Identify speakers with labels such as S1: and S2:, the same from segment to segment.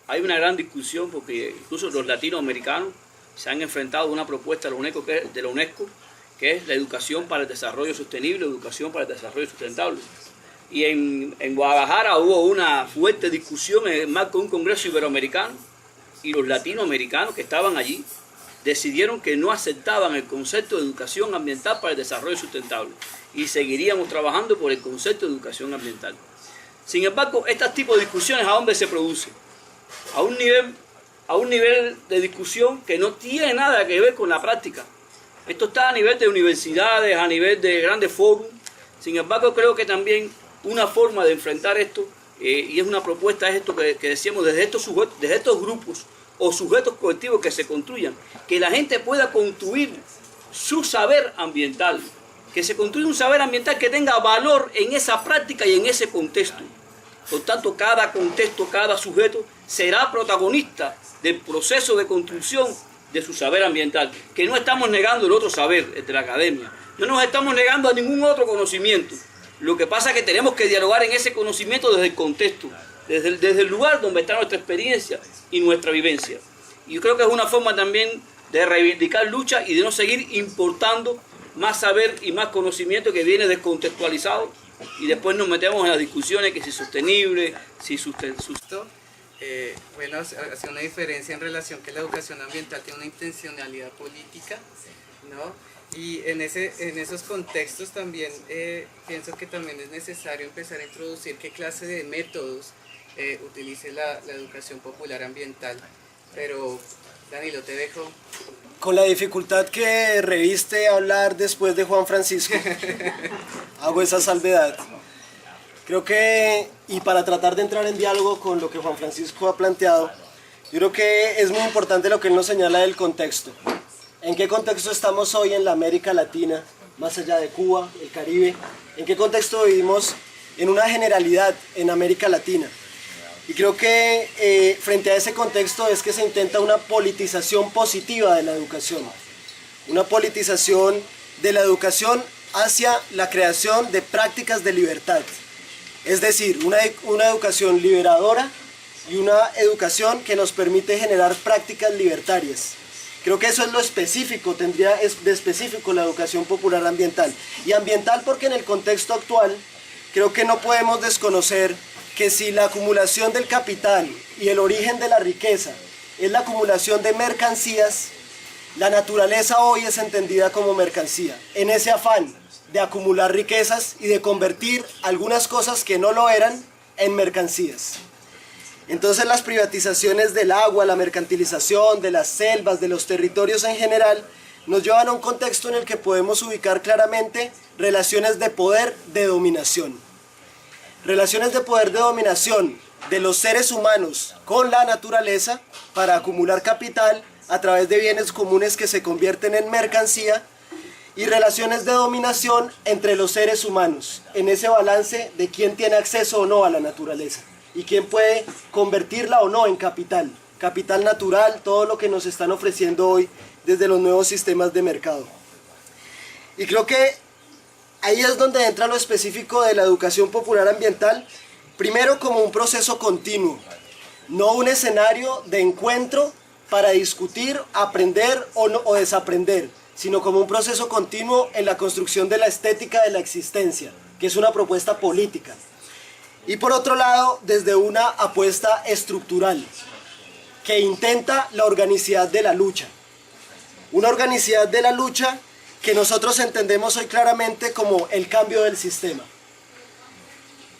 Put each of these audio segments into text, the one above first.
S1: Hay una gran discusión porque incluso los latinoamericanos se han enfrentado a una propuesta de la UNESCO, que es la educación para el desarrollo sostenible, educación para el desarrollo sustentable. Y en Guadalajara hubo una fuerte discusión en el marco de un congreso iberoamericano, y los latinoamericanos que estaban allí decidieron que no aceptaban el concepto de educación ambiental para el desarrollo sustentable y seguiríamos trabajando por el concepto de educación ambiental. Sin embargo, este tipo de discusiones, ¿a dónde se producen? A un nivel de discusión que no tiene nada que ver con la práctica. Esto está a nivel de universidades, a nivel de grandes foros. Sin embargo, creo que también una forma de enfrentar esto, y es una propuesta, es esto que decíamos, desde estos grupos o sujetos colectivos que se construyan, que la gente pueda construir su saber ambiental, que se construya un saber ambiental que tenga valor en esa práctica y en ese contexto. Por tanto, cada contexto, cada sujeto será protagonista del proceso de construcción de su saber ambiental, que no estamos negando el otro saber, el de la academia, no nos estamos negando a ningún otro conocimiento. Lo que pasa es que tenemos que dialogar en ese conocimiento desde el contexto, desde el lugar donde está nuestra experiencia y nuestra vivencia. Y yo creo que es una forma también de reivindicar lucha y de no seguir importando más saber y más conocimiento que viene descontextualizado, y después nos metemos en las discusiones que si es sostenible, si
S2: bueno, hace una diferencia en relación que la educación ambiental tiene una intencionalidad política, ¿no? Y en esos contextos también pienso que también es necesario empezar a introducir qué clase de métodos utilice la educación popular ambiental. Pero, Danilo, te dejo.
S3: Con la dificultad que reviste hablar después de Juan Francisco, hago esa salvedad. Creo que, y para tratar de entrar en diálogo con lo que Juan Francisco ha planteado, yo creo que es muy importante lo que él nos señala del contexto. ¿En qué contexto estamos hoy en la América Latina, más allá de Cuba, el Caribe? ¿En qué contexto vivimos en una generalidad en América Latina? Y creo que frente a ese contexto es que se intenta una politización positiva de la educación. Una politización de la educación hacia la creación de prácticas de libertad. Es decir, una educación liberadora y una educación que nos permite generar prácticas libertarias. Creo que eso es lo específico, es de específico la educación popular ambiental. Y ambiental porque en el contexto actual creo que no podemos desconocer que si la acumulación del capital y el origen de la riqueza es la acumulación de mercancías, la naturaleza hoy es entendida como mercancía. En ese afán de acumular riquezas y de convertir algunas cosas que no lo eran en mercancías. Entonces las privatizaciones del agua, la mercantilización de las selvas, de los territorios en general, nos llevan a un contexto en el que podemos ubicar claramente relaciones de poder, de dominación. Relaciones de poder, de dominación de los seres humanos con la naturaleza para acumular capital a través de bienes comunes que se convierten en mercancía, y relaciones de dominación entre los seres humanos en ese balance de quién tiene acceso o no a la naturaleza y quién puede convertirla o no en capital, capital natural, todo lo que nos están ofreciendo hoy desde los nuevos sistemas de mercado. Y creo que ahí es donde entra lo específico de la educación popular ambiental, primero como un proceso continuo, no un escenario de encuentro para discutir, aprender o desaprender, sino como un proceso continuo en la construcción de la estética de la existencia, que es una propuesta política. Y por otro lado, desde una apuesta estructural, que intenta la organicidad de la lucha. Una organicidad de la lucha que nosotros entendemos hoy claramente como el cambio del sistema.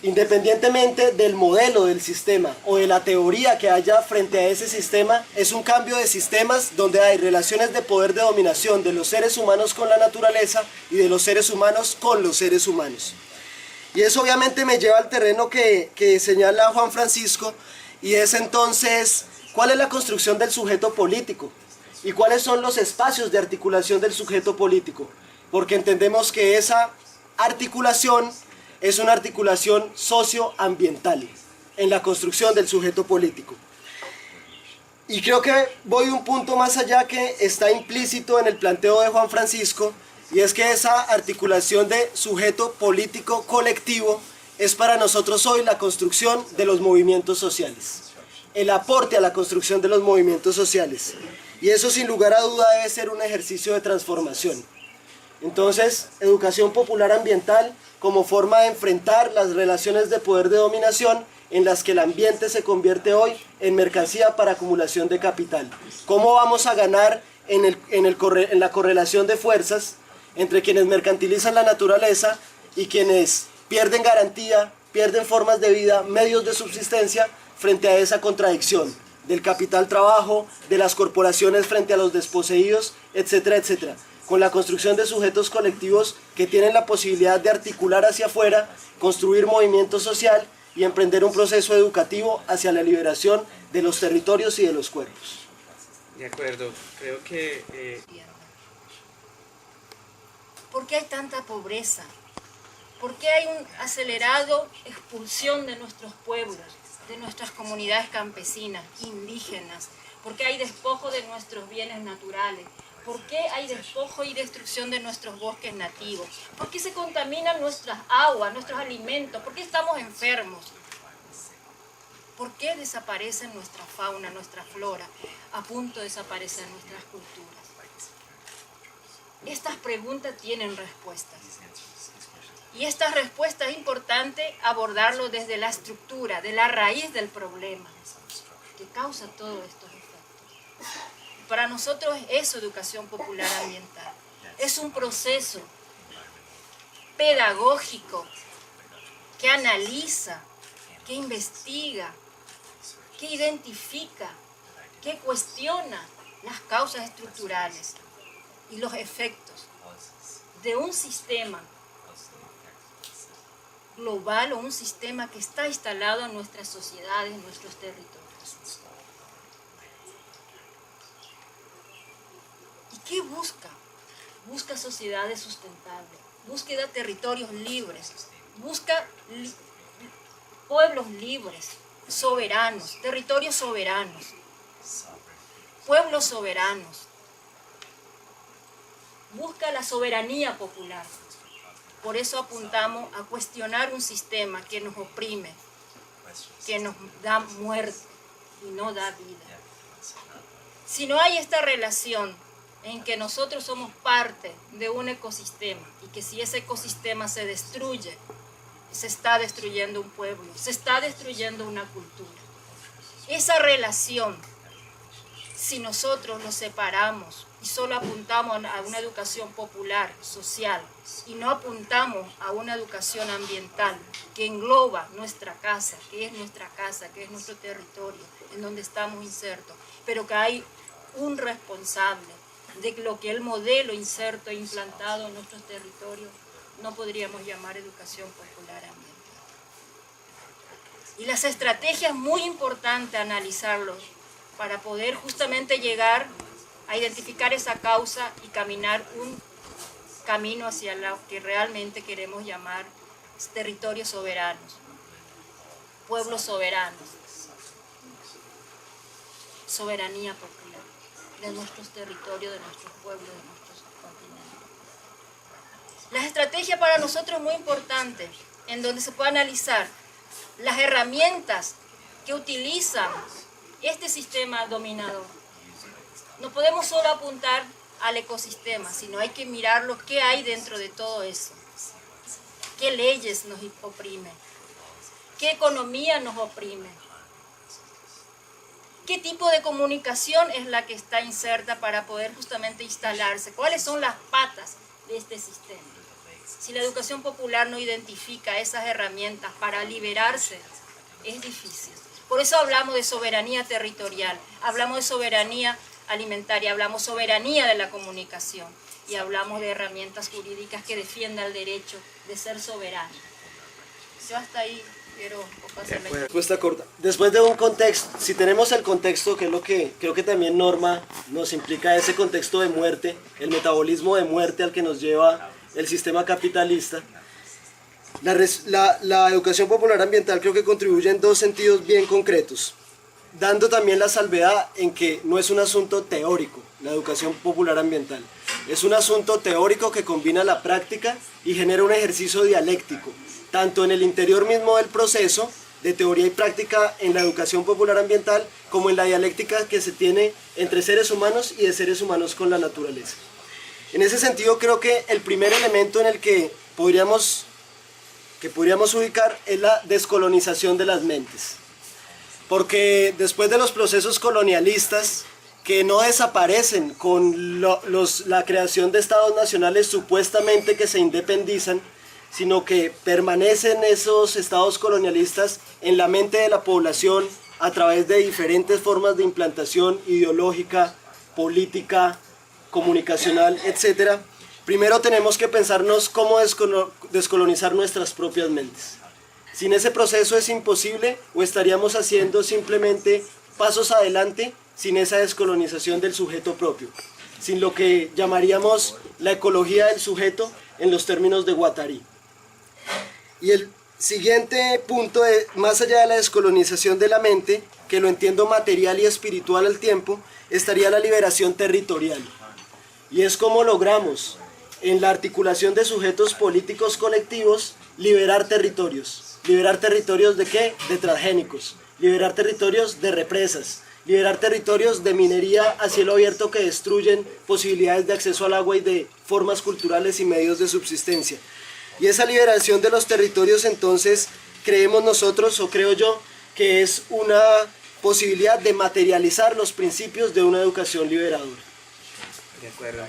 S3: Independientemente del modelo del sistema o de la teoría que haya frente a ese sistema, es un cambio de sistemas donde hay relaciones de poder de dominación de los seres humanos con la naturaleza y de los seres humanos con los seres humanos. Y eso obviamente me lleva al terreno que señala Juan Francisco, y es entonces, ¿cuál es la construcción del sujeto político? ¿Y cuáles son los espacios de articulación del sujeto político? Porque entendemos que esa articulación es una articulación socioambiental en la construcción del sujeto político. Y creo que voy un punto más allá que está implícito en el planteo de Juan Francisco, y es que esa articulación de sujeto político colectivo es para nosotros hoy la construcción de los movimientos sociales, el aporte a la construcción de los movimientos sociales. Y eso sin lugar a duda debe ser un ejercicio de transformación. Entonces, educación popular ambiental como forma de enfrentar las relaciones de poder de dominación en las que el ambiente se convierte hoy en mercancía para acumulación de capital. ¿Cómo vamos a ganar en la correlación de fuerzas entre quienes mercantilizan la naturaleza y quienes pierden garantía, pierden formas de vida, medios de subsistencia frente a esa contradicción del capital trabajo, de las corporaciones frente a los desposeídos, etcétera, etcétera? Con la construcción de sujetos colectivos que tienen la posibilidad de articular hacia afuera, construir movimiento social y emprender un proceso educativo hacia la liberación de los territorios y de los cuerpos.
S2: De acuerdo, creo que...
S4: ¿Por qué hay tanta pobreza? ¿Por qué hay un acelerado expulsión de nuestros pueblos, de nuestras comunidades campesinas, indígenas? ¿Por qué hay despojo de nuestros bienes naturales? ¿Por qué hay despojo y destrucción de nuestros bosques nativos? ¿Por qué se contaminan nuestras aguas, nuestros alimentos? ¿Por qué estamos enfermos? ¿Por qué desaparecen nuestra fauna, nuestra flora? A punto de desaparecer nuestras culturas. Estas preguntas tienen respuestas. Y estas respuestas es importante abordarlo desde la estructura, de la raíz del problema que causa todos estos efectos. Para nosotros es eso, educación popular ambiental. Es un proceso pedagógico que analiza, que investiga, que identifica, que cuestiona las causas estructurales y los efectos de un sistema global o un sistema que está instalado en nuestras sociedades, en nuestros territorios. ¿Y qué busca? Busca sociedades sustentables, busca territorios libres, busca pueblos libres, soberanos, territorios soberanos, pueblos soberanos. Busca la soberanía popular. Por eso apuntamos a cuestionar un sistema que nos oprime, que nos da muerte y no da vida. Si no hay esta relación en que nosotros somos parte de un ecosistema y que si ese ecosistema se destruye, se está destruyendo un pueblo, se está destruyendo una cultura. Esa relación, si nosotros lo separamos y solo apuntamos a una educación popular, social, y no apuntamos a una educación ambiental que engloba nuestra casa, que es nuestro territorio, en donde estamos insertos, pero que hay un responsable de lo que el modelo inserto e implantado en nuestros territorios no podríamos llamar educación popular ambiental. Y las estrategias, muy importante analizarlos para poder justamente llegar a identificar esa causa y caminar un camino hacia lo que realmente queremos llamar territorios soberanos, pueblos soberanos, soberanía popular de nuestros territorios, de nuestros pueblos, de nuestros continentes. Las estrategias para nosotros es muy importante, en donde se puede analizar las herramientas que utilizan este sistema dominador. No podemos solo apuntar al ecosistema, sino hay que mirar lo que hay dentro de todo eso. ¿Qué leyes nos oprimen? ¿Qué economía nos oprime? ¿Qué tipo de comunicación es la que está inserta para poder justamente instalarse? ¿Cuáles son las patas de este sistema? Si la educación popular no identifica esas herramientas para liberarse, es difícil. Por eso hablamos de soberanía territorial, hablamos de soberanía alimentaria, hablamos de soberanía de la comunicación y hablamos de herramientas jurídicas que defiendan el derecho de ser soberano. Yo hasta ahí quiero pasar la
S3: respuesta corta. Después de un contexto, si tenemos el contexto, que es lo que creo que también Norma nos implica, ese contexto de muerte, el metabolismo de muerte al que nos lleva el sistema capitalista, la educación popular ambiental creo que contribuye en dos sentidos bien concretos. dando también la salvedad en que no es un asunto teórico, la educación popular ambiental. Es un asunto teórico que combina la práctica y genera un ejercicio dialéctico, tanto en el interior mismo del proceso de teoría y práctica en la educación popular ambiental, como en la dialéctica que se tiene entre seres humanos y de seres humanos con la naturaleza. En ese sentido, creo que el primer elemento en el que podríamos ubicar es la descolonización de las mentes. Porque después de los procesos colonialistas, que no desaparecen con la creación de estados nacionales supuestamente que se independizan, sino que permanecen esos estados colonialistas en la mente de la población a través de diferentes formas de implantación ideológica, política, comunicacional, etc. Primero tenemos que pensarnos cómo descolonizar nuestras propias mentes. Sin ese proceso es imposible, o estaríamos haciendo simplemente pasos adelante sin esa descolonización del sujeto propio, sin lo que llamaríamos la ecología del sujeto en los términos de Guattari. Y el siguiente punto es, más allá de la descolonización de la mente, que lo entiendo material y espiritual al tiempo, estaría la liberación territorial. Y es cómo logramos, en la articulación de sujetos políticos colectivos, liberar territorios. ¿Liberar territorios de qué? De transgénicos. Liberar territorios de represas. Liberar territorios de minería a cielo abierto que destruyen posibilidades de acceso al agua y de formas culturales y medios de subsistencia. Y esa liberación de los territorios, entonces, creemos nosotros, o creo yo, que es una posibilidad de materializar los principios de una educación liberadora.
S2: De acuerdo.